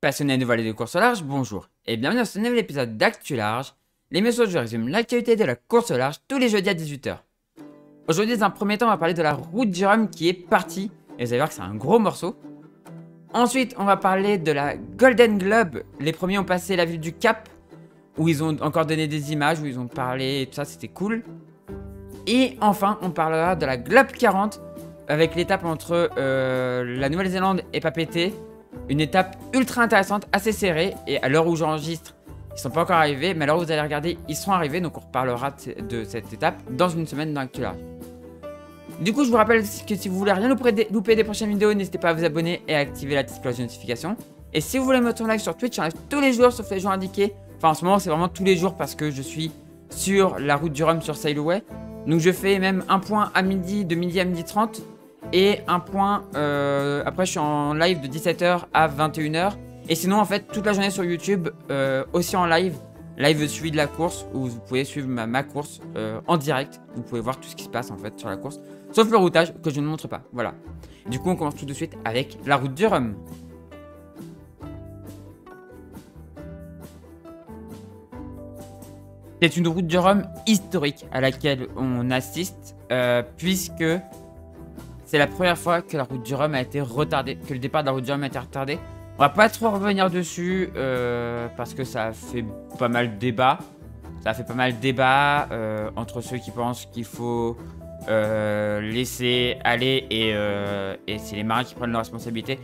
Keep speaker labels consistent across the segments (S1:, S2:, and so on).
S1: Passionnés de voler de course au large, bonjour et bienvenue dans ce nouvel épisode d'Actu Large, l'émission où je résume l'actualité de la course au large tous les jeudis à 18 h. Aujourd'hui, dans un premier temps, on va parler de la route du Rhum qui est partie, et vous allez voir que c'est un gros morceau. Ensuite, on va parler de la Golden Globe. Les premiers ont passé la ville du Cap, où ils ont encore donné des images, où ils ont parlé et tout ça, c'était cool. Et enfin, on parlera de la Globe 40, avec l'étape entre la Nouvelle-Zélande et Papeete. Une étape ultra intéressante, assez serrée, et à l'heure où j'enregistre, ils sont pas encore arrivés, mais à l'heure où vous allez regarder, ils sont arrivés, donc on reparlera de cette étape dans une semaine dans Actu Large. Du coup, je vous rappelle que si vous voulez rien louper des prochaines vidéos, n'hésitez pas à vous abonner et à activer la petite cloche de notification. Et si vous voulez me retrouver live sur Twitch, j'en live tous les jours, sauf les jours indiqués. Enfin, en ce moment, c'est vraiment tous les jours parce que je suis sur la route du Rhum sur Sailaway. Donc je fais même un point à midi, de midi à midi 30. Et un point, après je suis en live de 17 h à 21 h. Et sinon en fait toute la journée sur YouTube, aussi en live suivi de la course, où vous pouvez suivre ma course en direct. Vous pouvez voir tout ce qui se passe en fait sur la course, sauf le routage que je ne montre pas, voilà. Du coup on commence tout de suite avec la route du Rhum. C'est une route du Rhum historique à laquelle on assiste, puisque c'est la première fois que la route du Rhum a été retardée, que le départ de la route du Rhum a été retardé. On va pas trop revenir dessus parce que ça a fait pas mal de débats. Ça a fait pas mal de débats entre ceux qui pensent qu'il faut laisser aller et c'est les marins qui prennent leurs responsabilités,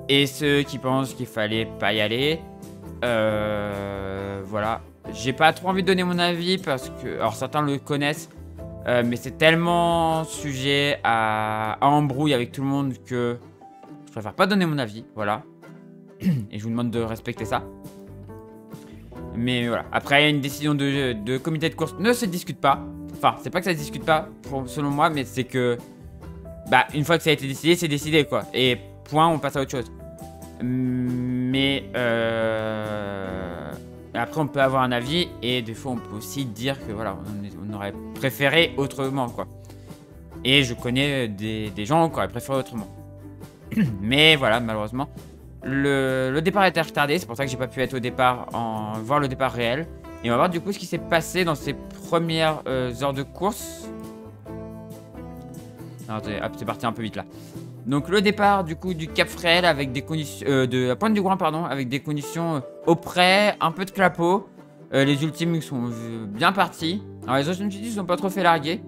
S1: et ceux qui pensent qu'il fallait pas y aller. Voilà. J'ai pas trop envie de donner mon avis parce que, alors certains le connaissent. Mais c'est tellement sujet à embrouille avec tout le monde que je préfère pas donner mon avis, voilà. Et je vous demande de respecter ça. Mais voilà, après une décision de comité de course ne se discute pas. Enfin, c'est pas que ça se discute pas, selon moi, mais c'est que bah une fois que ça a été décidé, c'est décidé quoi. Et point, on passe à autre chose. Mais après on peut avoir un avis, et des fois on peut aussi dire que voilà, on aurait préféré autrement quoi. Et je connais des gens qui auraient préféré autrement. Mais voilà, malheureusement le départ a été retardé, c'est pour ça que j'ai pas pu être au départ, voir le départ réel. Et on va voir du coup ce qui s'est passé dans ces premières heures de course. Alors, attendez, hop, c'est parti un peu vite là. Donc le départ du coup du Cap Fréhel avec des conditions de la pointe du Gouin, pardon, avec des conditions au près, un peu de clapot. Les ultimes ils sont bien partis. Alors les Ocean City ils sont pas trop fait larguer.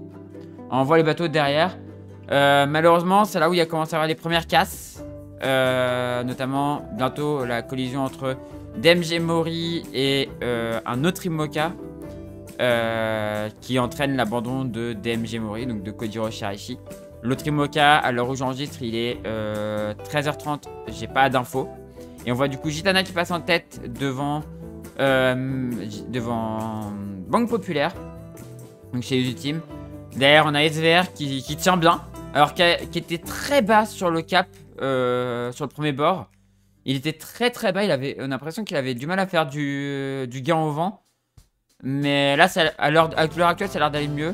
S1: On voit les bateaux derrière. Malheureusement c'est là où il y a commencé à avoir les premières casses. Notamment bientôt la collision entre DMG Mori et un autre IMOCA qui entraîne l'abandon de DMG Mori, donc de Kojiro Shiraishi. L'autre IMOCA, à l'heure où j'enregistre, il est 13 h 30, j'ai pas d'infos. Et on voit du coup Gitana qui passe en tête devant Banque Populaire, donc chez les ultimes. Derrière, on a SVR qui tient bien, alors qui était très bas sur le cap, sur le premier bord. Il était très bas, on a l'impression qu'il avait du mal à faire du gain au vent. Mais là, à l'heure actuelle, ça a l'air d'aller mieux.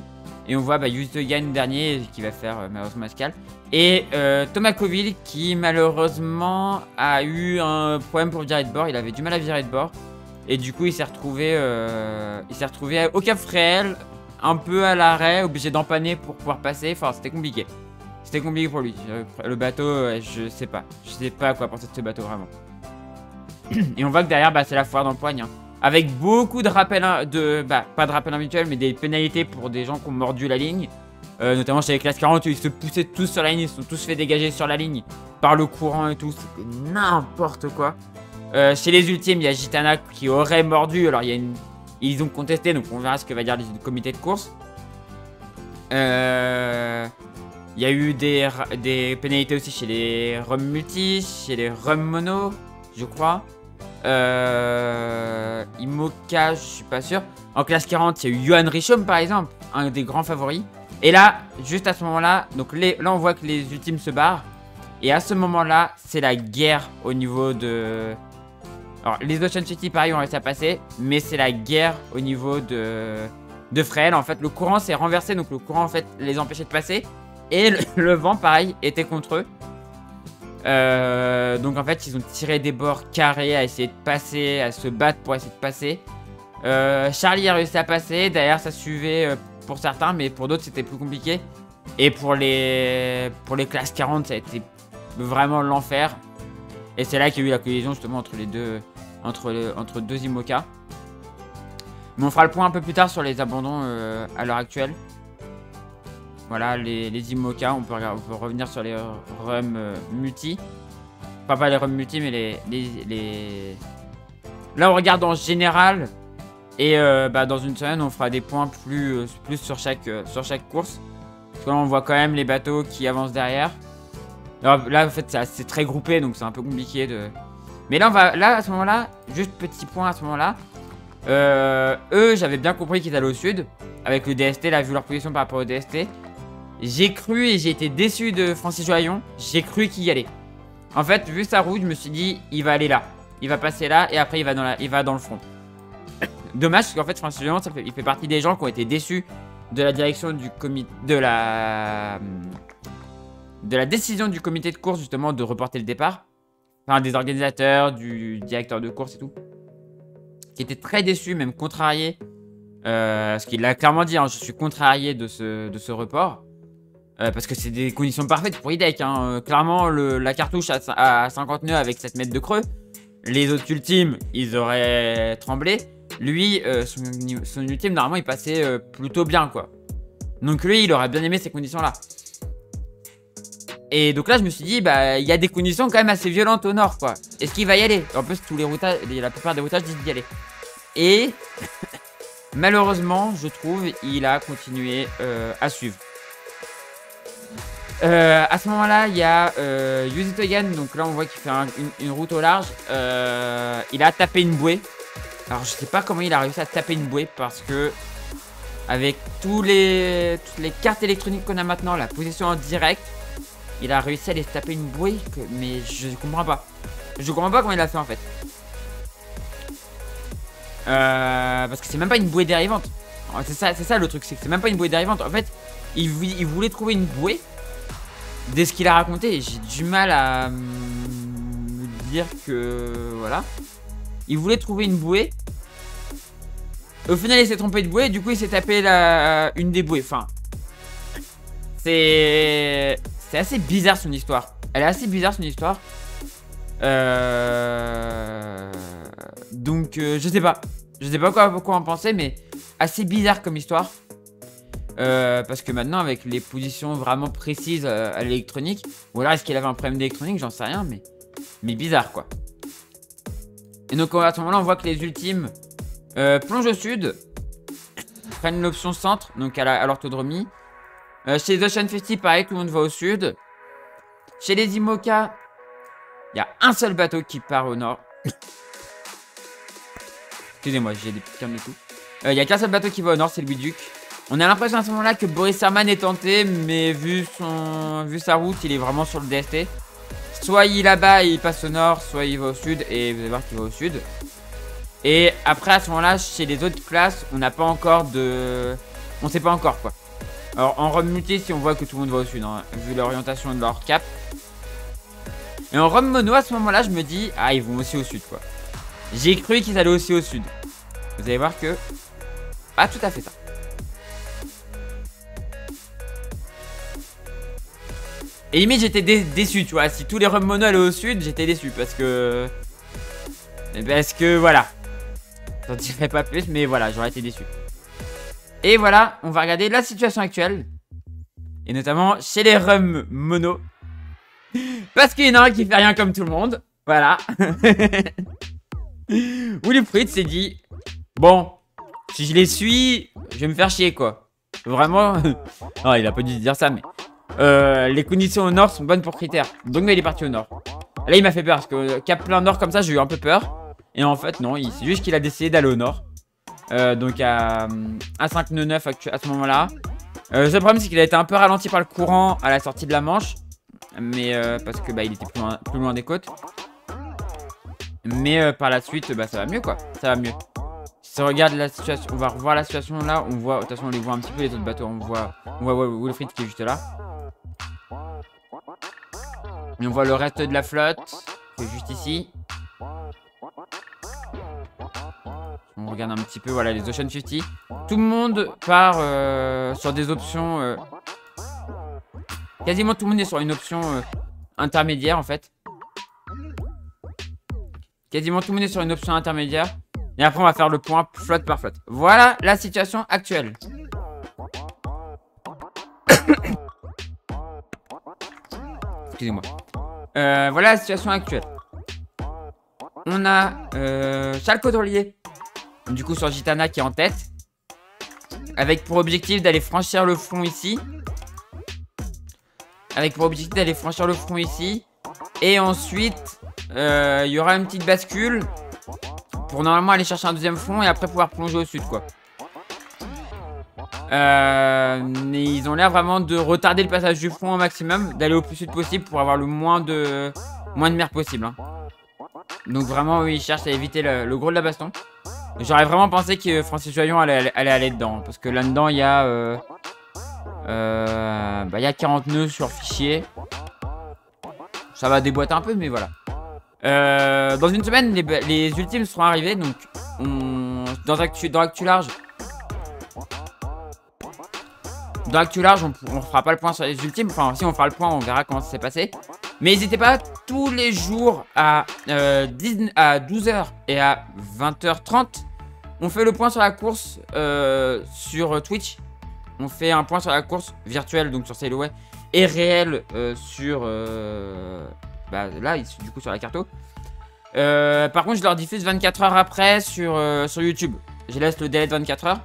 S1: Et on voit Yuzo Yann dernier qui va faire malheureusement escale. Et Thomas Coville qui malheureusement a eu un problème pour virer de bord. Il avait du mal à virer de bord. Et du coup il s'est retrouvé au Cap Fréhel, un peu à l'arrêt, obligé d'empanner pour pouvoir passer. Enfin c'était compliqué. C'était compliqué pour lui. Le bateau, je sais pas. Je sais pas à quoi penser de ce bateau vraiment. Et on voit que derrière c'est la foire d'empoigne. Hein. Avec beaucoup de rappels, pas de rappels habituels, mais des pénalités pour des gens qui ont mordu la ligne. Notamment chez les classes 40 où ils se poussaient tous sur la ligne, ils se sont tous fait dégager sur la ligne par le courant et tout. C'était n'importe quoi. Chez les ultimes, il y a Gitana qui aurait mordu. Alors ils ont contesté, donc on verra ce que va dire le comité de course. Il y a eu des pénalités aussi chez les Rhum Multi, chez les Rhum Mono, je crois. IMOCA, je suis pas sûr. En classe 40, il y a eu Johan Richomme par exemple, un des grands favoris. Et là, juste à ce moment-là, donc là on voit que les ultimes se barrent. Et à ce moment-là, c'est la guerre au niveau de... Alors les Ocean City pareil ont réussi à passer, mais c'est la guerre au niveau de Fréhel. En fait, le courant s'est renversé, donc le courant en fait les empêchait de passer. Et le vent pareil était contre eux. Donc en fait, ils ont tiré des bords carrés à essayer de passer, à se battre pour essayer de passer. Charlie a réussi à passer, derrière ça suivait pour certains, mais pour d'autres c'était plus compliqué. Et pour les classes 40, ça a été vraiment l'enfer. Et c'est là qu'il y a eu la collision justement entre les deux, entre deux IMOCA. Mais on fera le point un peu plus tard sur les abandons à l'heure actuelle. Voilà, les IMOCA, on peut revenir sur les RUM multi. Enfin, pas les RUM multi, mais les... Là, on regarde en général. Et dans une semaine, on fera des points plus sur chaque course. Parce que là, on voit quand même les bateaux qui avancent derrière. Alors, là, en fait, c'est très groupé, donc c'est un peu compliqué de... Mais là, à ce moment-là, juste petit point à ce moment-là. Eux, j'avais bien compris qu'ils allaient au sud. Avec le DST, là, vu leur position par rapport au DST. J'ai cru et j'ai été déçu de Francis Joyon. J'ai cru qu'il y allait. En fait, vu sa route, je me suis dit, il va aller là. Il va passer là et après, il va dans le front. Dommage, parce qu'en fait, Francis Joyon, il fait partie des gens qui ont été déçus de la direction du comité... De la décision du comité de course, justement, de reporter le départ. Enfin, des organisateurs, du directeur de course et tout. Qui était très déçu, même contrarié. Parce qu'il l'a clairement dit, hein, je suis contrarié de ce report. Parce que c'est des conditions parfaites pour IDEC. Hein. Clairement, la cartouche à 50 nœuds avec 7 mètres de creux. Les autres ultimes, ils auraient tremblé. Lui, son ultime, normalement, il passait plutôt bien, quoi. Donc lui, il aurait bien aimé ces conditions-là. Et donc là, je me suis dit, bah, il y a des conditions quand même assez violentes au nord, quoi. Est-ce qu'il va y aller? En plus, la plupart des routages disent d'y aller. Et malheureusement, je trouve, il a continué à suivre. À ce moment-là, il y a Use It Again. Donc là, on voit qu'il fait une route au large. Il a tapé une bouée. Alors, je sais pas comment il a réussi à taper une bouée parce que avec toutes les cartes électroniques qu'on a maintenant, la position en direct, il a réussi à les taper une bouée. Mais je comprends pas. Je comprends pas comment il a fait en fait. Parce que c'est même pas une bouée dérivante. C'est ça le truc, c'est que c'est même pas une bouée dérivante. En fait, il voulait trouver une bouée. Dès ce qu'il a raconté, j'ai du mal à me dire que... Voilà. Il voulait trouver une bouée. Au final, il s'est trompé de bouée. Du coup, il s'est tapé une des bouées. Enfin... C'est assez bizarre son histoire. Elle est assez bizarre son histoire. Donc, je sais pas. Je sais pas quoi en penser, mais assez bizarre comme histoire. Parce que maintenant, avec les positions vraiment précises à l'électronique, ou alors est-ce qu'il avait un problème d'électronique, j'en sais rien, mais bizarre quoi. Et donc à ce moment-là, on voit que les ultimes plongent au sud, prennent l'option centre, donc à l'orthodromie. Chez les Ocean 50, pareil, tout le monde va au sud. Chez les IMOCA, il y a un seul bateau qui part au nord. Excusez-moi, j'ai des petites cannes et tout. Il y a qu'un seul bateau qui va au nord, c'est le Louis-Duc. On a l'impression à ce moment-là que Boris Herman est tenté, mais vu sa route, il est vraiment sur le DST. Soit il est là-bas et il passe au nord, soit il va au sud, et vous allez voir qu'il va au sud. Et après, à ce moment-là, chez les autres classes, on n'a pas encore de... On sait pas encore, quoi. Alors, en ROM multi, si on voit que tout le monde va au sud, hein, vu l'orientation de leur cap. Et en ROM mono, à ce moment-là, je me dis, ah, ils vont aussi au sud, quoi. J'ai cru qu'ils allaient aussi au sud. Vous allez voir que... Pas tout à fait ça. Et limite j'étais déçu, tu vois. Si tous les ROM mono allaient au sud, j'étais déçu parce que... voilà. J'en dirai pas plus, mais voilà, j'aurais été déçu. Et voilà, on va regarder la situation actuelle. Et notamment chez les ROM mono. Parce qu'il y en a un qui fait rien comme tout le monde. Voilà. Wilfried s'est dit, bon, si je les suis, je vais me faire chier, quoi. Vraiment. Non, il a pas dû dire ça, mais... les conditions au nord sont bonnes pour critères. Donc il est parti au nord. Là il m'a fait peur parce que cap plein nord comme ça j'ai eu un peu peur. Et en fait non, c'est juste qu'il a décidé d'aller au nord. Donc à 5 nœuds 9 à ce moment là. Le seul problème c'est qu'il a été un peu ralenti par le courant à la sortie de la Manche. Mais parce que il était plus loin des côtes. Mais par la suite ça va mieux quoi. Ça va mieux. Si on regarde la situation, on va revoir la situation là. On voit, de toute façon on les voit un petit peu les autres bateaux. On voit Wilfried qui est juste là. Et on voit le reste de la flotte, qui est juste ici. On regarde un petit peu, voilà, les Ocean 50. Tout le monde part sur des options... quasiment tout le monde est sur une option intermédiaire, en fait. Quasiment tout le monde est sur une option intermédiaire. Et après, on va faire le point flotte par flotte. Voilà la situation actuelle. Excusez-moi. Voilà la situation actuelle. On a Charles Caudrelier, du coup sur Gitana qui est en tête. Avec pour objectif d'aller franchir le front ici. Et ensuite, il y aura une petite bascule. Pour normalement aller chercher un deuxième front et après pouvoir plonger au sud quoi. Mais ils ont l'air vraiment de retarder le passage du front au maximum. D'aller au plus sud possible pour avoir le moins de mer possible hein. Donc vraiment oui, ils cherchent à éviter le gros de la baston. J'aurais vraiment pensé que Francis Joyon allait aller dedans. Parce que là-dedans il y a il y a 40 nœuds sur fichier. Ça va déboîter un peu mais voilà. Dans une semaine les ultimes seront arrivés. Donc dans Actu Large. Dans Actu Large, on fera pas le point sur les ultimes. Enfin, si on fera le point, on verra comment ça s'est passé. Mais n'hésitez pas, tous les jours à 12h et à 20h30, on fait le point sur la course sur Twitch. On fait un point sur la course virtuelle, donc sur Sailaway, et réelle sur... là, du coup, sur la carto. Par contre, je leur diffuse 24 heures après sur YouTube. Je laisse le délai de 24 heures.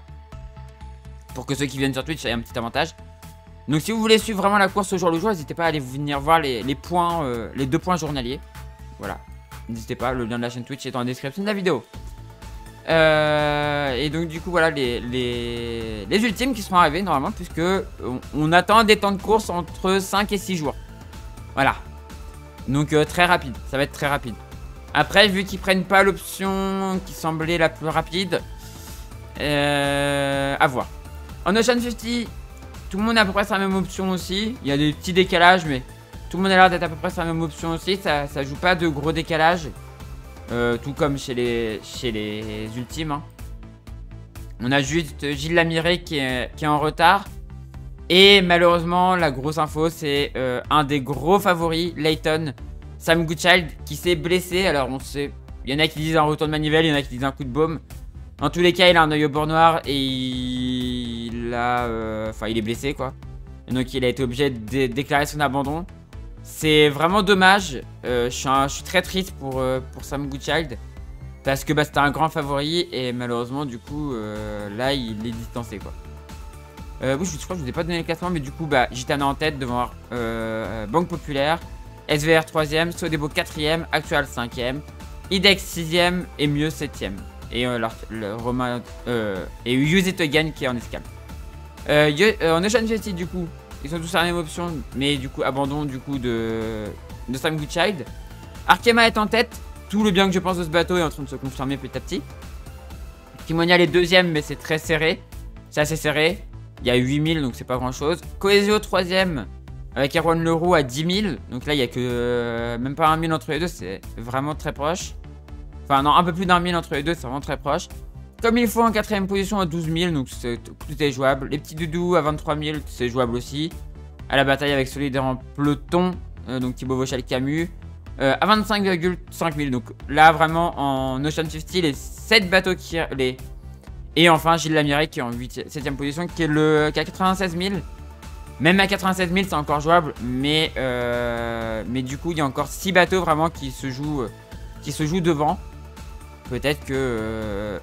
S1: Pour que ceux qui viennent sur Twitch aient un petit avantage. Donc si vous voulez suivre vraiment la course au jour le jour, n'hésitez pas à aller venir voir les points, les 2 points journaliers. Voilà. N'hésitez pas, le lien de la chaîne Twitch est dans la description de la vidéo. Et donc du coup voilà les ultimes qui seront arrivés normalement. Puisque on attend des temps de course entre 5 et 6 jours. Voilà. Donc très rapide, ça va être très rapide. Après vu qu'ils prennent pas l'option qui semblait la plus rapide, à voir. En Ocean 50, tout le monde est à peu près sur la même option aussi. Il y a des petits décalages, mais tout le monde a l'air d'être à peu près sur la même option aussi. Ça joue pas de gros décalages. Tout comme chez les ultimes. Hein. On a juste Gilles Lamiré qui est en retard. Et malheureusement, la grosse info, c'est un des gros favoris, Layton, Sam Goodchild, qui s'est blessé. Alors on sait, il y en a qui disent un retour de manivelle, il y en a qui disent un coup de baume. En tous les cas, il a un œil au bord noir et il est blessé quoi. Et donc il a été obligé de déclarer son abandon. C'est vraiment dommage. Je suis très triste pour Sam Goodchild. Parce que c'était un grand favori et malheureusement du coup là il est distancé quoi. Oui, je crois que je vous ai pas donné le classement mais du coup Gitana en tête devant Banque Populaire, SVR 3ème, Sodebo 4ème, Actual 5ème, Idex 6ème et Mieux 7ème. Et Romain et Use It Again qui est en escale. En Ocean 50 du coup, ils sont tous à la même option, mais du coup abandon du coup de Sam Goodchild. Arkema est en tête. Tout le bien que je pense de ce bateau est en train de se confirmer petit à petit. Timonial est deuxième, mais c'est très serré. C'est assez serré. Il y a 8000, donc c'est pas grand chose. Coesio 3ème, avec Erwan Leroux à 10 000. Donc là, il y a que même pas 1000 entre les deux, c'est vraiment très proche. Enfin non, un peu plus d'1000 entre les deux, c'est vraiment très proche. Comme il faut en 4ème position à 12 000, donc tout est jouable. Les petits doudous à 23 000, c'est jouable aussi. À la bataille avec Solidaire en peloton, donc Thibaut Vauchal Camus, à 25,5 000. Donc là, vraiment, en Ocean 50, les 7 bateaux qui... Et enfin, Gilles Lamiré qui est en 7ème position, qui a 96 000. Même à 96 000, c'est encore jouable. Mais du coup, il y a encore 6 bateaux vraiment qui se jouent devant. Peut-être que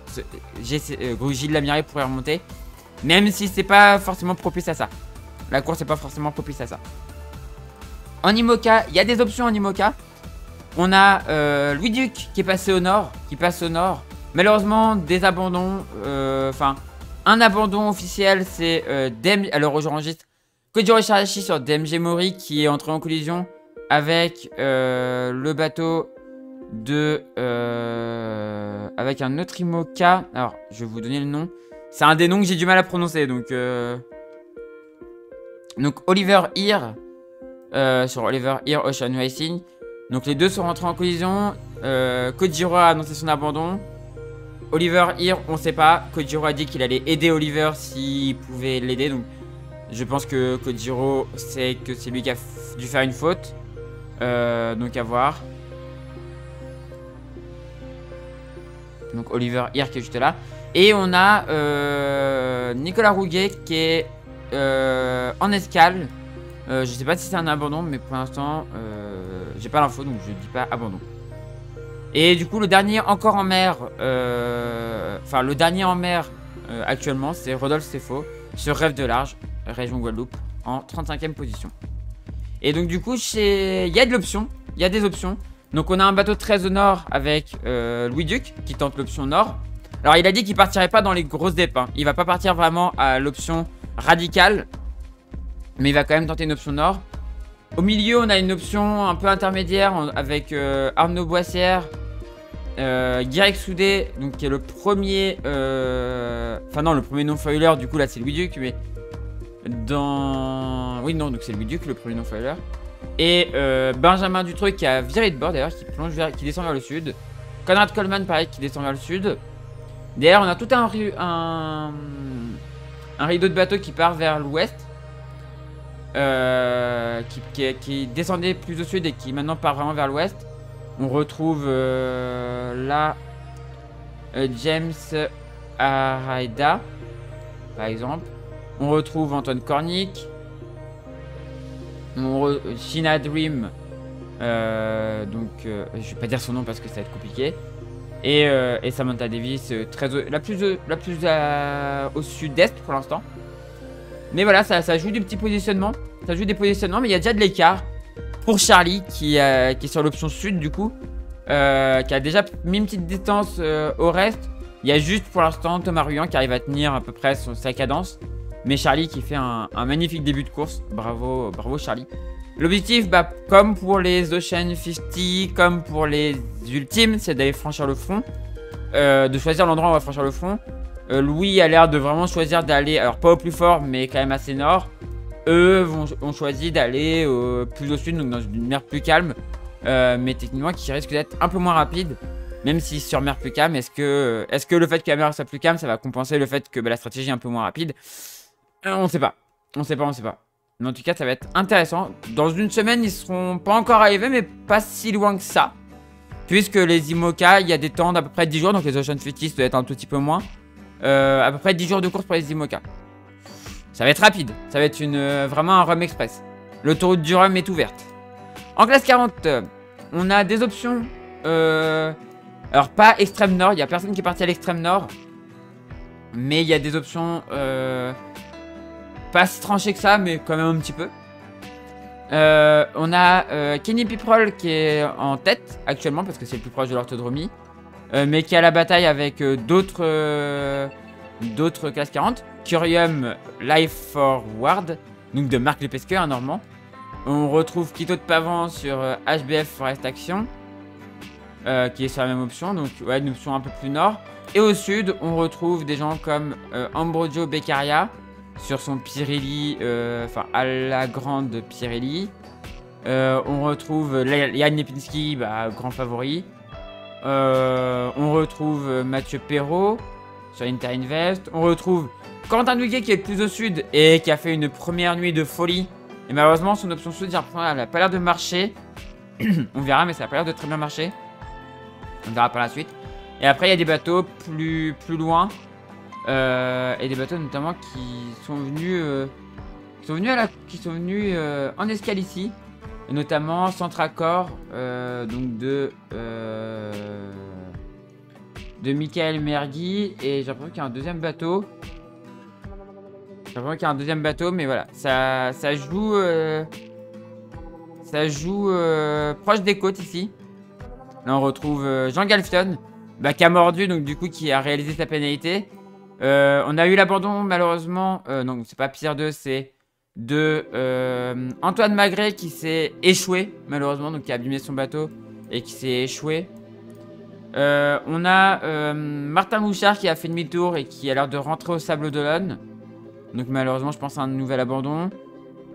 S1: Gilles Lamiré pourrait remonter. Même si c'est pas forcément propice à ça. La course n'est pas forcément propice à ça. En IMOCA, il y a des options en IMOCA. On a Louis Duc qui est passé au nord. Malheureusement, des abandons. Un abandon officiel, c'est alors où j'enregistre Kodiro Shirashi sur DMG Mori qui est entré en collision avec le bateau de avec un autre IMOCA. Alors je vais vous donner le nom. C'est un des noms que j'ai du mal à prononcer. Donc Oliver Ear sur Oliver Air Ocean Racing. Donc les deux sont rentrés en collision. Kojiro a annoncé son abandon. Oliver Air, on sait pas. Kojiro a dit qu'il allait aider Oliver s'il pouvait l'aider. Donc je pense que Kojiro sait que c'est lui qui a dû faire une faute. Donc à voir. Donc Oliver Air qui est juste là. Et on a Nicolas Rouguet qui est en escale. Je sais pas si c'est un abandon, mais pour l'instant, j'ai pas l'info, donc je dis pas abandon. Et du coup, le dernier encore en mer, enfin le dernier en mer actuellement, c'est Rodolphe Stéphaux sur Rêve de Large, région Guadeloupe, en 35e position. Et donc du coup, il y a de l'option, il y a des options. Donc on a un bateau très au nord avec Louis Duc qui tente l'option nord. Alors il a dit qu'il partirait pas dans les grosses dépes, hein. Il va pas partir vraiment à l'option radicale, mais il va quand même tenter une option nord. Au milieu, on a une option un peu intermédiaire avec Arnaud Boissière, Guirec Soudé, donc qui est le premier, enfin non, le premier non-foiler. Du coup là c'est Louis Duc, mais oui non, donc c'est Louis Duc le premier non-foiler. Et Benjamin Dutreux qui a viré de bord d'ailleurs, qui descend vers le sud. Conrad Coleman pareil qui descend vers le sud. Derrière on a tout un rideau de bateaux qui part vers l'ouest. Qui descendait plus au sud et qui maintenant part vraiment vers l'ouest. On retrouve là James Araida par exemple. On retrouve Antoine Cornic. China Dream. Donc je vais pas dire son nom parce que ça va être compliqué. Et Samantha Davis la plus au sud-est pour l'instant. Mais voilà, ça joue du petit positionnement. Ça joue des positionnements, mais il y a déjà de l'écart. Pour Charlie, qui est sur l'option sud, du coup. Qui a déjà mis une petite distance au reste. Il y a juste pour l'instant Thomas Ruyant qui arrive à tenir à peu près sa cadence. Mais Charlie qui fait un magnifique début de course. Bravo, bravo Charlie. L'objectif, bah, comme pour les Ocean 50, comme pour les Ultimes, c'est d'aller franchir le front. De choisir l'endroit où on va franchir le front. Louis a l'air de vraiment choisir d'aller, alors pas au plus fort, mais quand même assez nord. Eux ont choisi d'aller plus au sud, donc dans une mer plus calme. Mais techniquement qui risque d'être un peu moins rapide. Même si sur mer plus calme, est-ce que le fait que la mer soit plus calme, ça va compenser le fait que la stratégie est un peu moins rapide? On sait pas. On sait pas. Mais en tout cas, ça va être intéressant. Dans une semaine, ils seront pas encore arrivés, mais pas si loin que ça. Puisque les IMOCA, il y a des temps d'à peu près 10 jours, donc les Ocean 50 doivent être un tout petit peu moins. À peu près 10 jours de course pour les IMOCA. Ça va être rapide. Ça va être vraiment un rhum express. L'autoroute du rhum est ouverte. En classe 40, on a des options. Alors pas extrême nord. Il n'y a personne qui est parti à l'extrême nord. Mais il y a des options pas si tranchées que ça, mais quand même un petit peu. On a Kenny Piprol qui est en tête actuellement parce que c'est le plus proche de l'orthodromie. Mais qui est à la bataille avec d'autres classes 40. Curium Life Forward, donc de Marc Lepesque, un normand. On retrouve Quito de Pavan sur HBF Forest Action, qui est sur la même option, donc ouais, une option un peu plus nord. Et au sud, on retrouve des gens comme Ambrogio Beccaria sur son Pirelli, enfin à la grande Pirelli. On retrouve Yann Lipinski, bah, grand favori. On retrouve Mathieu Perrault sur Interinvest. On retrouve Quentin Duguet qui est le plus au sud et qui a fait une première nuit de folie. Et malheureusement, son option sud, elle n'a pas l'air de marcher. On verra, mais ça n'a pas l'air de très bien marcher. On verra par la suite. Et après, il y a des bateaux plus loin. Et des bateaux notamment qui sont venus, en escale ici. Et notamment Centracor, donc de Michael Mergui. Et j'ai l'impression qu'il y a un deuxième bateau. Mais voilà, ça joue proche des côtes ici. Là on retrouve Jean Galfion, bah, qui a mordu, donc du coup qui a réalisé sa pénalité. On a eu l'abandon malheureusement, non c'est pas Pierre 2, c'est de Antoine Magret qui s'est échoué malheureusement, donc qui a abîmé son bateau et qui s'est échoué. On a Martin Mouchard qui a fait demi-tour et qui a l'air de rentrer au Sable d'Olonne. Donc malheureusement je pense à un nouvel abandon.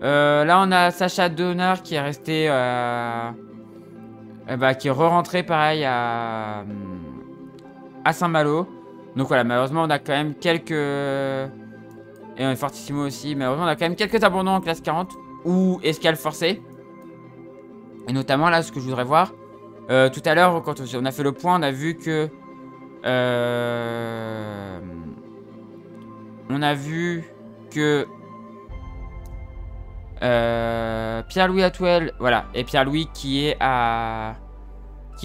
S1: Là, on a Sacha Donner qui est resté... qui est re-rentré pareil à Saint-Malo. Donc voilà, malheureusement, on a quand même quelques... Et Fortissimo aussi. Malheureusement, on a quand même quelques abandons en classe 40 ou escale forcée. Et notamment, là, ce que je voudrais voir. Tout à l'heure, quand on a fait le point, on a vu que... on a vu que... Pierre-Louis Atouel, voilà. Et Pierre-Louis qui est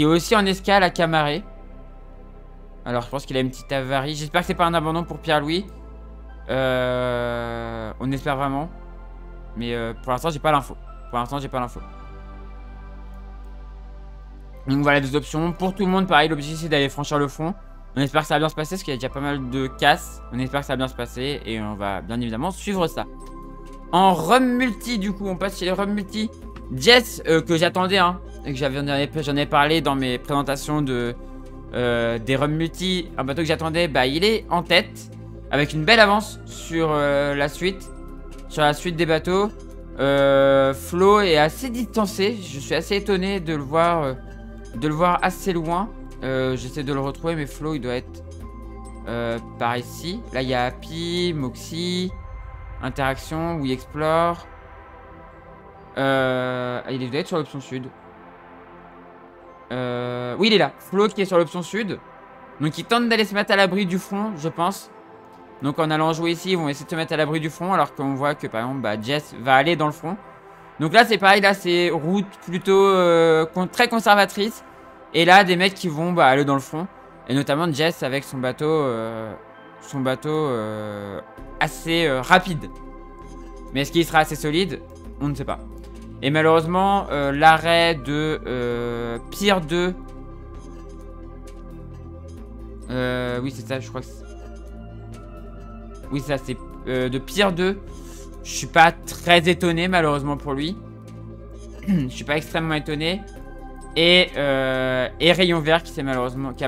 S1: aussi en escale à Camaret. Alors, je pense qu'il a une petite avarie. J'espère que c'est pas un abandon pour Pierre-Louis. On espère vraiment. Mais pour l'instant, j'ai pas l'info. Donc voilà, des options. Pour tout le monde, pareil, l'objectif c'est d'aller franchir le front. On espère que ça va bien se passer parce qu'il y a déjà pas mal de casses. On espère que ça va bien se passer et on va bien évidemment suivre ça. En Rum Multi, du coup, on passe chez les Rum Multi. Jess, que j'attendais, hein, et que j'en ai parlé dans mes présentations des Rum Multi. Un bateau que j'attendais, bah il est en tête. Avec une belle avance sur la suite. Sur la suite des bateaux. Flo est assez distancé. Je suis assez étonné de le voir assez loin. J'essaie de le retrouver, mais Flo il doit être par ici. Là il y a Happy, Moxie, Interaction, We Explore. Il doit être sur l'option sud. Oui, il est là. Flo qui est sur l'option sud. Donc il tente d'aller se mettre à l'abri du front, je pense. Donc en allant jouer ici, ils vont essayer de se mettre à l'abri du front. Alors qu'on voit que par exemple, Jess va aller dans le front. Donc là c'est pareil, là c'est route plutôt très conservatrice. Et là des mecs qui vont aller dans le front. Et notamment Jess avec son bateau assez rapide. Mais est-ce qu'il sera assez solide? On ne sait pas. Et malheureusement l'arrêt de Pier 2. Oui c'est ça, je crois que c'est... Oui ça c'est de Pier 2. Je suis pas très étonné malheureusement pour lui. Je suis pas extrêmement étonné. Et Rayon Vert qui a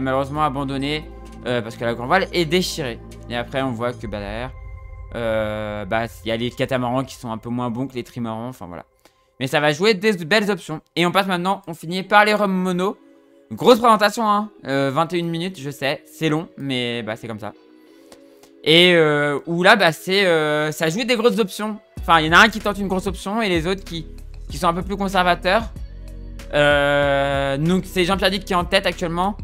S1: malheureusement abandonné parce que la grande voile est déchirée. Et après on voit que derrière il y a les catamarans qui sont un peu moins bons que les trimarans. Enfin voilà. Mais ça va jouer des belles options. Et on passe maintenant, on finit par les Rum Mono. Grosse présentation hein, 21 minutes je sais, c'est long mais c'est comme ça. Et où là ça joue des grosses options. Enfin il y en a un qui tente une grosse option et les autres qui sont un peu plus conservateurs. Donc c'est Jean-Pierre Dick qui est en tête actuellement,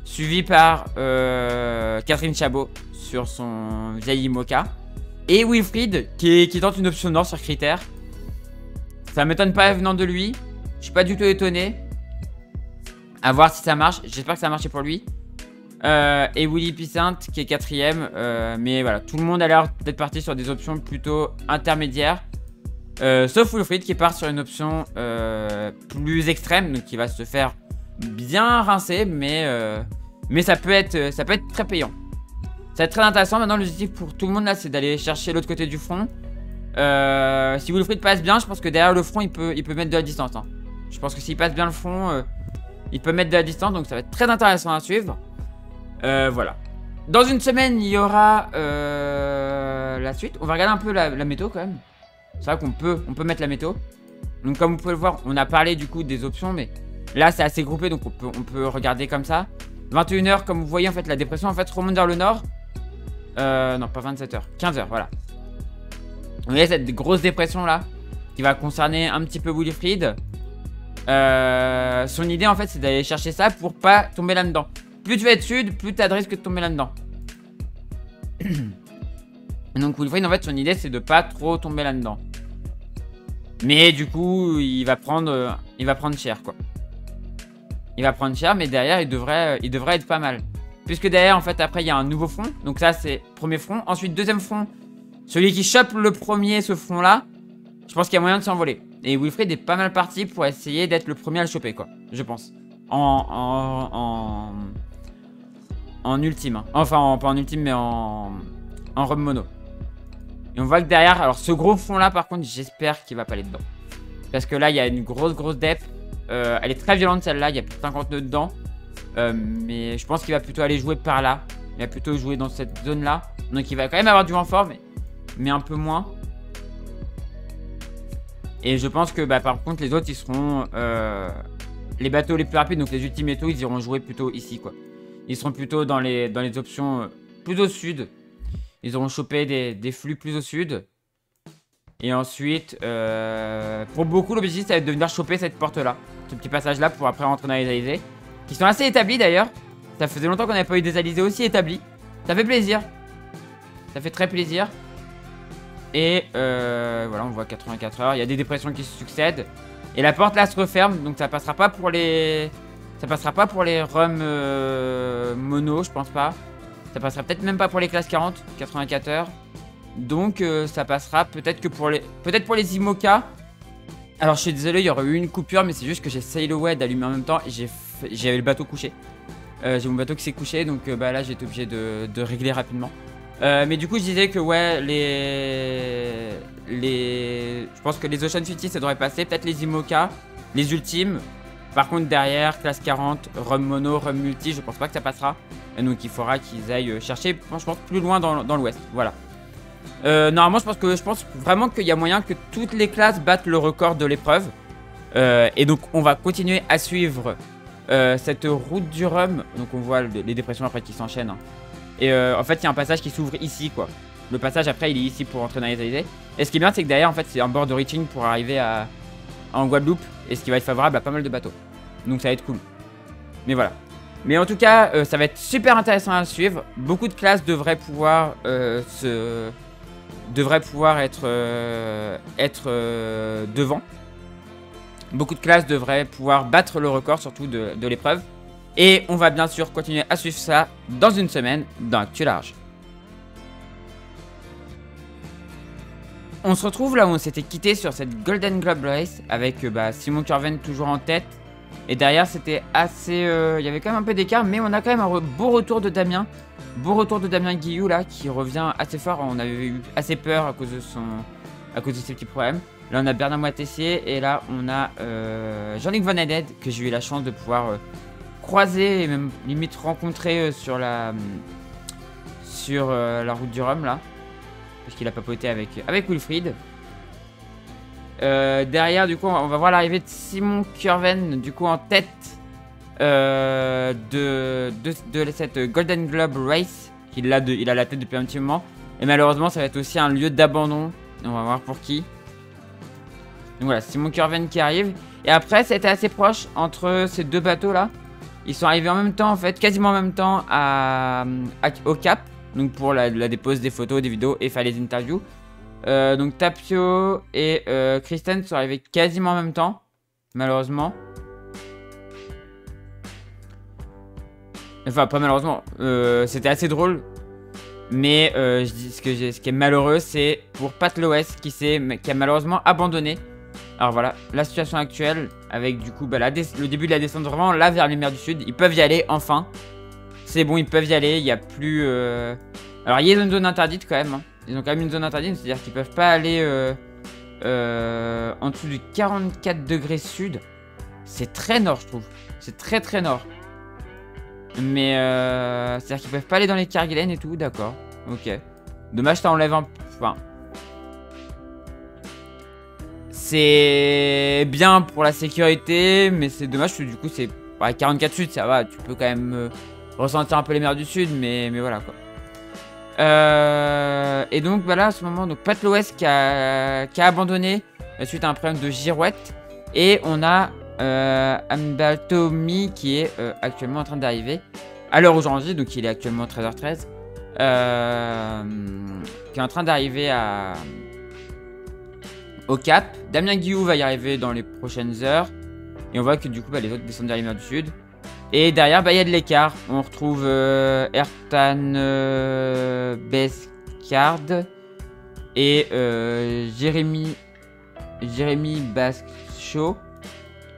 S1: suivi par Catherine Chabot sur son vieil IMOCA et Wilfried qui tente une option nord sur critères. Ça m'étonne pas venant de lui. Je suis pas du tout étonné. À voir si ça marche. J'espère que ça a marché pour lui. Et Willy Pissinte qui est quatrième. Mais voilà, tout le monde a l'air d'être parti sur des options plutôt intermédiaires. Sauf Wilfried qui part sur une option plus extrême. Donc qui va se faire bien rincer. Mais ça peut être très payant. Ça va être très intéressant. Maintenant l'objectif pour tout le monde là c'est d'aller chercher l'autre côté du front. Si Wilfried passe bien, je pense que derrière le front il peut mettre de la distance hein. Je pense que s'il passe bien le front il peut mettre de la distance. Donc ça va être très intéressant à suivre. Voilà. Dans une semaine il y aura la suite. On va regarder un peu la météo quand même. C'est vrai qu'on peut mettre la météo. Donc comme vous pouvez le voir, on a parlé du coup des options. Mais là c'est assez groupé donc on peut regarder comme ça. 21h comme vous voyez en fait la dépression en fait remonte vers le nord. Non pas 27h, 15h voilà. Vous voyez cette grosse dépression là qui va concerner un petit peu Wilfried. Son idée en fait c'est d'aller chercher ça pour pas tomber là-dedans. Plus tu vas être sud, plus tu as de risque de tomber là-dedans. Donc Wilfried en fait son idée c'est de pas trop tomber là-dedans. Mais du coup il va prendre cher quoi. Il va prendre cher mais derrière il devrait être pas mal. Puisque derrière en fait après il y a un nouveau front. Donc ça c'est premier front. Ensuite deuxième front. Celui qui chope le premier ce front là. Je pense qu'il y a moyen de s'envoler. Et Wilfried est pas mal parti pour essayer d'être le premier à le choper quoi. Je pense. En ultime hein. Enfin pas en ultime mais en Rum Mono. Et on voit que derrière, alors ce gros front là par contre j'espère qu'il va pas aller dedans. Parce que là il y a une grosse dep. Elle est très violente celle-là, il y a plus de 50 nœuds dedans. Mais je pense qu'il va plutôt aller jouer par là. Il va plutôt jouer dans cette zone là. Donc il va quand même avoir du vent fort mais un peu moins. Et je pense que bah, par contre les autres ils seront les bateaux les plus rapides, donc les ultimes et tout, ils iront jouer plutôt ici quoi. Ils seront plutôt dans les options plus au sud. Ils auront chopé des flux plus au sud. Et ensuite, pour beaucoup, l'objectif ça va être de venir choper cette porte là, ce petit passage là pour après rentrer dans les alizés. Qui sont assez établis d'ailleurs. Ça faisait longtemps qu'on n'avait pas eu des alizés aussi établis. Ça fait plaisir. Ça fait très plaisir. Et voilà, on voit 84 heures. Il y a des dépressions qui se succèdent. Et la porte là se referme. Donc ça passera pas pour les. Ça passera pas pour les rum mono, je pense pas. Ça passera peut-être même pas pour les classes 40, 84 heures. Donc ça passera peut-être que pour les. Peut-être pour les IMOCA. Alors je suis désolé, il y aurait eu une coupure, mais c'est juste que j'ai Sailowed allumé en même temps et j'avais le bateau couché. J'ai mon bateau qui s'est couché, donc bah là j'ai été obligé de régler rapidement. Mais du coup je disais que ouais, je pense que les Ocean City ça devrait passer, peut-être les IMOCA, les ultimes. Par contre derrière, classe 40, Rum Mono, Rum Multi, je pense pas que ça passera. Et donc il faudra qu'ils aillent chercher, je pense, plus loin dans l'ouest, voilà. Normalement je pense vraiment qu'il y a moyen que toutes les classes battent le record de l'épreuve. Et donc on va continuer à suivre cette route du rhum. Donc on voit les dépressions après qui s'enchaînent. Et en fait il y a un passage qui s'ouvre ici quoi. Le passage après il est ici pour entrer dans les alizés. Et ce qui est bien c'est que derrière en fait c'est un bord de reaching pour arriver en Guadeloupe. Et ce qui va être favorable à pas mal de bateaux. Donc ça va être cool. Mais voilà. Mais en tout cas ça va être super intéressant à suivre. Beaucoup de classes devraient pouvoir être devant. Beaucoup de classes devraient pouvoir battre le record, surtout de l'épreuve. Et on va bien sûr continuer à suivre ça dans une semaine dans Actu Large. On se retrouve là où on s'était quitté sur cette Golden Globe Race avec Simon Curven toujours en tête. Et derrière c'était assez... il y avait quand même un peu d'écart, mais on a quand même un beau retour de Damien. Beau retour de Damien Guillou là, qui revient assez fort. On avait eu assez peur à cause de ses petits problèmes. Là on a Bernard Tessier et là on a Jean-Luc Van Hedded que j'ai eu la chance de pouvoir croiser et même limite rencontrer sur la route du rhum là. Parce qu'il a papoté avec Wilfried. Derrière du coup on va voir l'arrivée de Simon Curven du coup en tête de cette Golden Globe Race. Il a la tête depuis un petit moment. Et malheureusement ça va être aussi un lieu d'abandon. On va voir pour qui. Donc voilà, Simon Curven qui arrive. Et après c'était assez proche entre ces deux bateaux là. Ils sont arrivés en même temps en fait, quasiment en même temps au Cap. Donc pour la dépose des photos, des vidéos et faire les interviews. Donc Tapio et Kristen sont arrivés quasiment en même temps. Malheureusement. Enfin pas malheureusement. C'était assez drôle. Mais je dis, ce qui est malheureux c'est pour Pat Loès qui a malheureusement abandonné. Alors voilà, la situation actuelle avec du coup le début de la descente vraiment là vers les mers du Sud. Ils peuvent y aller enfin. C'est bon, ils peuvent y aller, il n'y a plus... Alors il y a une zone interdite quand même. Hein. Ils ont quand même une zone interdite, c'est-à-dire qu'ils peuvent pas aller en dessous du 44 degrés sud. C'est très nord je trouve. C'est très très nord. Mais c'est-à-dire qu'ils peuvent pas aller dans les Kerguelen et tout, d'accord. Ok. Dommage ça enlève un... Enfin... C'est bien pour la sécurité, mais c'est dommage parce que du coup c'est... Ouais, 44 sud, ça va, tu peux quand même ressentir un peu les mers du sud, mais voilà quoi. Et donc voilà, à ce moment, donc Pat Loès qui a abandonné suite à un problème de girouette. Et on a Ambaltomi qui est actuellement en train d'arriver à l'heure où j'enregistre, donc il est actuellement 13h13. Qui est en train d'arriver au Cap. Damien Guillou va y arriver dans les prochaines heures. Et on voit que du coup les autres descendent vers les mers du Sud. Et derrière il y a de l'écart. On retrouve Ertan Bescard et Jérémy Bascho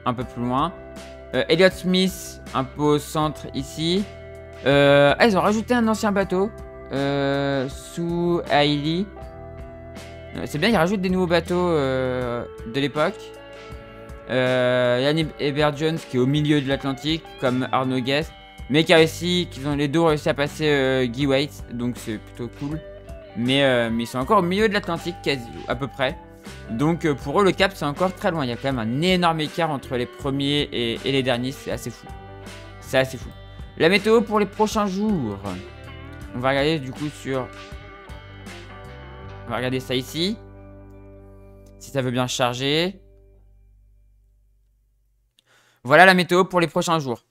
S1: un peu plus loin. Elliot Smith un peu au centre ici. Ils ont rajouté un ancien bateau sous Hailey. C'est bien, ils rajoutent des nouveaux bateaux de l'époque. Yann Eber-Jones qui est au milieu de l'Atlantique, comme Arnaud Guest, mais qui a aussi, qu'ils ont les deux réussi à passer Guy Waite, donc c'est plutôt cool. Mais ils sont encore au milieu de l'Atlantique, quasi, à peu près. Donc pour eux, le cap, c'est encore très loin. Il y a quand même un énorme écart entre les premiers et les derniers. C'est assez fou. C'est assez fou. La météo pour les prochains jours. On va regarder du coup sur... On va regarder ça ici. Si ça veut bien charger. Voilà la météo pour les prochains jours.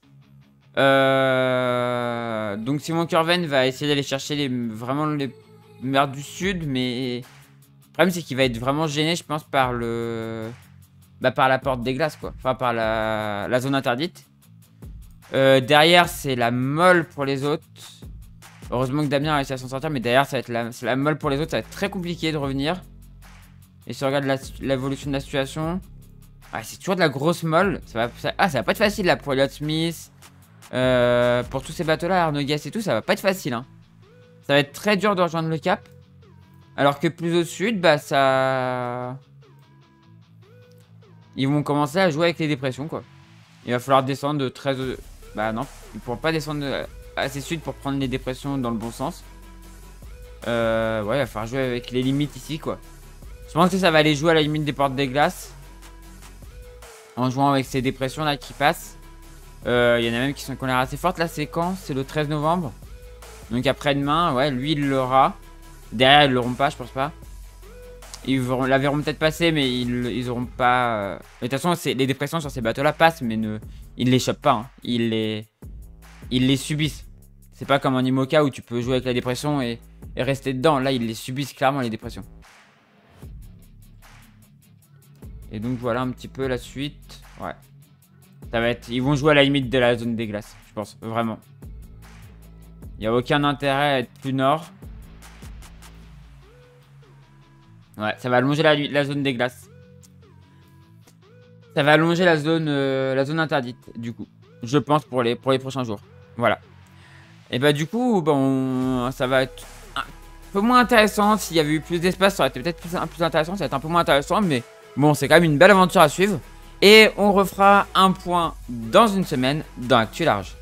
S1: Donc Simon Curven va essayer d'aller chercher vraiment les mers du sud. Mais le problème c'est qu'il va être vraiment gêné, je pense, par par la porte des glaces, quoi. Enfin par la zone interdite. Derrière c'est la molle pour les autres. Heureusement que Damien a réussi à s'en sortir. Mais derrière ça va être la molle pour les autres. Ça va être très compliqué de revenir. Et si on regarde l'évolution de la situation... Ah, c'est toujours de la grosse molle. Ça va pas être facile là pour Elliott Smith. Pour tous ces bateaux là, Arnaud Gas et tout, ça va pas être facile, hein. Ça va être très dur de rejoindre le cap. Alors que plus au sud, bah ça... Ils vont commencer à jouer avec les dépressions, quoi. Il va falloir descendre de 13... Bah non, ils pourront pas descendre assez sud pour prendre les dépressions dans le bon sens. Ouais, il va falloir jouer avec les limites ici, quoi. Je pense que ça va aller jouer à la limite des portes des glaces. En jouant avec ces dépressions là qui passent. Il y en a même qui ont l'air assez fortes. Là c'est quand? C'est le 13 novembre. Donc après-demain, ouais, lui il l'aura. Derrière ils l'auront pas, je pense pas. Ils la verront peut-être passer, mais ils auront pas... De toute façon, les dépressions sur ces bateaux là passent, mais ils les chopent pas, hein. Ils les subissent. C'est pas comme en IMOCA où tu peux jouer avec la dépression et rester dedans. Là ils les subissent clairement, les dépressions. Et donc voilà un petit peu la suite. Ouais. Ça va être... Ils vont jouer à la limite de la zone des glaces, je pense. Vraiment. Il n'y a aucun intérêt à être plus nord. Ouais, ça va allonger la zone des glaces. Ça va allonger la zone interdite, du coup. Je pense pour les prochains jours. Voilà. Et bah du coup, bon, ça va être un peu moins intéressant. S'il y avait eu plus d'espace, ça aurait été peut-être plus intéressant. Ça va être un peu moins intéressant, mais... Bon, c'est quand même une belle aventure à suivre. Et on refera un point dans une semaine dans Actu Large.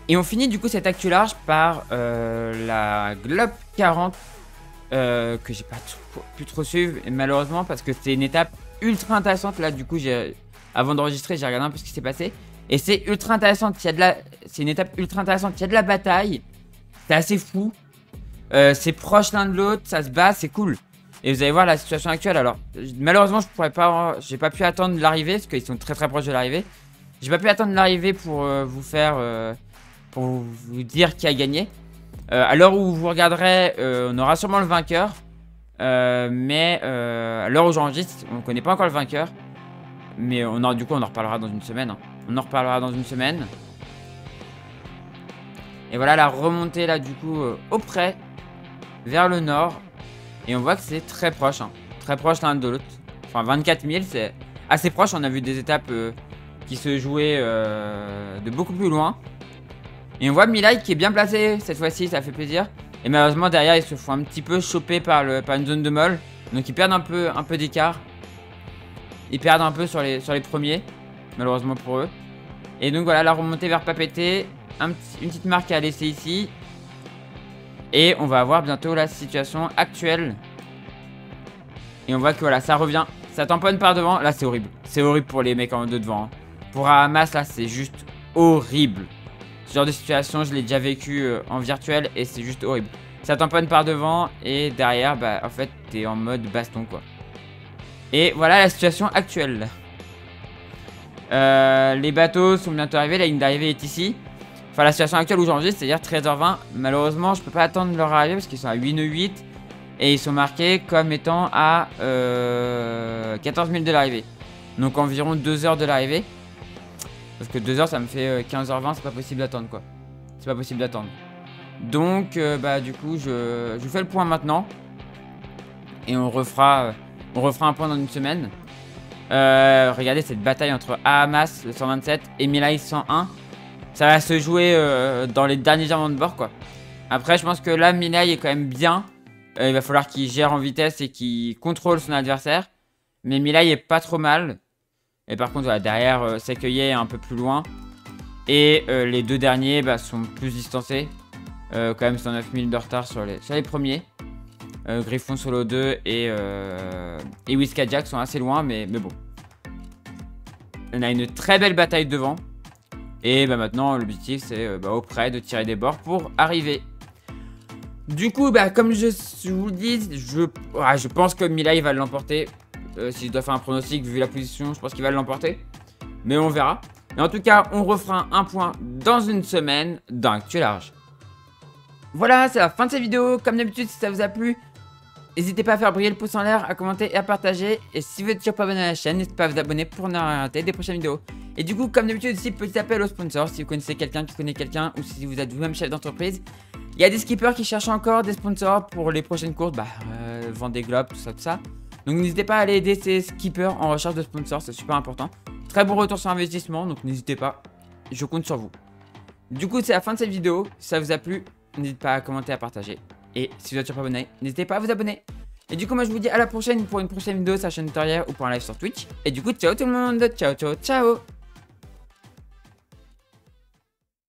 S1: Et on finit du coup cette Actu Large par la Globe 40 que j'ai pas pu trop suivre, et malheureusement, parce que c'est une étape ultra intéressante. Là du coup, avant d'enregistrer, j'ai regardé un peu ce qui s'est passé. Et c'est ultra intéressant. C'est une étape ultra intéressante. Il y a de la bataille. C'est assez fou. C'est proche l'un de l'autre, ça se bat, c'est cool. Et vous allez voir la situation actuelle. Alors, malheureusement, j'ai pas pu attendre l'arrivée parce qu'ils sont très très proches de l'arrivée. J'ai pas pu attendre l'arrivée pour vous faire, pour vous dire qui a gagné. À l'heure où vous regarderez, on aura sûrement le vainqueur. Mais à l'heure où j'enregistre, on connaît pas encore le vainqueur. Mais du coup, on en reparlera dans une semaine, hein. On en reparlera dans une semaine. Et voilà la remontée là du coup auprès, vers le nord. Et on voit que c'est très proche, hein. Très proche l'un de l'autre. Enfin 24 000, c'est assez proche. On a vu des étapes qui se jouaient de beaucoup plus loin. Et on voit Milay qui est bien placé cette fois-ci, ça fait plaisir. Et malheureusement derrière ils se font un petit peu choper par une zone de molle. Donc ils perdent un peu d'écart. Ils perdent un peu sur les premiers, malheureusement pour eux. Et donc voilà la remontée vers Papeete. Une petite marque à laisser ici. Et on va avoir bientôt la situation actuelle. Et on voit que voilà, ça revient. Ça tamponne par devant. Là, c'est horrible. C'est horrible pour les mecs en de devant, hein. Pour Hamas, là, c'est juste horrible. Ce genre de situation, je l'ai déjà vécu en virtuel. Et c'est juste horrible. Ça tamponne par devant. Et derrière, bah, en fait, t'es en mode baston, quoi. Et voilà la situation actuelle. Les bateaux sont bientôt arrivés. La ligne d'arrivée est ici. Enfin, la situation actuelle où j'enregistre, c'est-à-dire 13h20. Malheureusement, je peux pas attendre leur arrivée parce qu'ils sont à 8 nœuds 8. Et ils sont marqués comme étant à 14 000 de l'arrivée. Donc environ 2 heures de l'arrivée. Parce que 2 heures, ça me fait 15h20. C'est pas possible d'attendre, quoi. C'est pas possible d'attendre. Donc, bah, du coup, je fais le point maintenant. Et on refera un point dans une semaine. Regardez cette bataille entre Hamas, le 127, et Milay 101. Ça va se jouer dans les derniers diamants de bord, quoi. Après, je pense que là, Milay est quand même bien. Il va falloir qu'il gère en vitesse et qu'il contrôle son adversaire. Mais Milay est pas trop mal. Et par contre, voilà, derrière, Secueillet est un peu plus loin. Et les deux derniers bah, sont plus distancés. Quand même 109 000 de retard sur les premiers. Griffon Solo 2 et Whiskajak sont assez loin, mais bon. On a une très belle bataille devant. Et bah maintenant, l'objectif, c'est auprès de tirer des bords pour arriver. Du coup, comme je vous le dis, je pense que Milai va l'emporter. Si je dois faire un pronostic, vu la position, je pense qu'il va l'emporter. Mais on verra. Mais en tout cas, on refera un point dans une semaine dans Actu Large. Voilà, c'est la fin de cette vidéo. Comme d'habitude, si ça vous a plu, n'hésitez pas à faire briller le pouce en l'air, à commenter et à partager. Et si vous n'êtes toujours pas abonné à la chaîne, n'hésitez pas à vous abonner pour ne rien rater des prochaines vidéos. Et du coup, comme d'habitude, aussi, petit appel aux sponsors. Si vous connaissez quelqu'un qui connaît quelqu'un, ou si vous êtes vous-même chef d'entreprise, il y a des skippers qui cherchent encore des sponsors pour les prochaines courses. Vendée Globe, tout ça. Donc n'hésitez pas à aller aider ces skippers en recherche de sponsors, c'est super important. Très bon retour sur investissement, donc n'hésitez pas. Je compte sur vous. Du coup, c'est la fin de cette vidéo. Si ça vous a plu, n'hésitez pas à commenter, à partager. Et si vous êtes toujours pas abonné, n'hésitez pas à vous abonner. Et du coup, moi je vous dis à la prochaine pour une prochaine vidéo sur la chaîne tutoriel ou pour un live sur Twitch. Et du coup, ciao tout le monde, ciao.